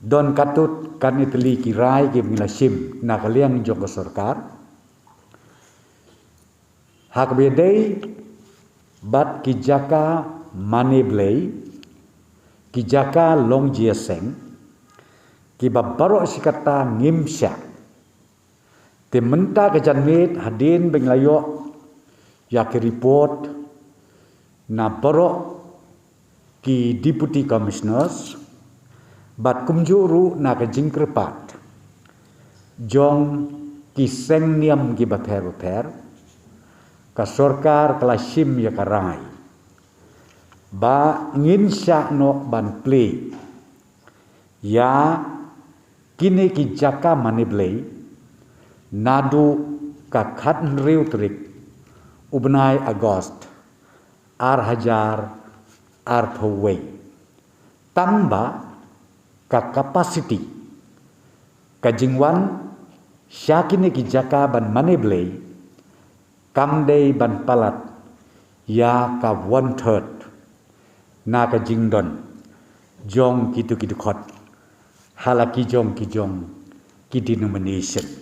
don katut kan itli kirai ke milasim na kaliang jong sarkar hak bedai bat kijaka maneblay kijaka long jiaseng kibabaro sikata ngimsya te menta kejanmit hadin benglayo ya ke report na baro ki deputy commissioners bat kumjuru na ke jingkerpat jong ki seng niam ki baper ka sorkar kelasim ya karangai ba nginsya no ban play ya kini ki jaka maniblay nadu ka khat riu trik ubnai agost ar hajar ar phawai tamba ka capacity ka jingwan syakini ki jaka ban maniblay kamdei ban palat ya ka 1/3 na ka jingdon jong kitu khot halaki jong ki denomination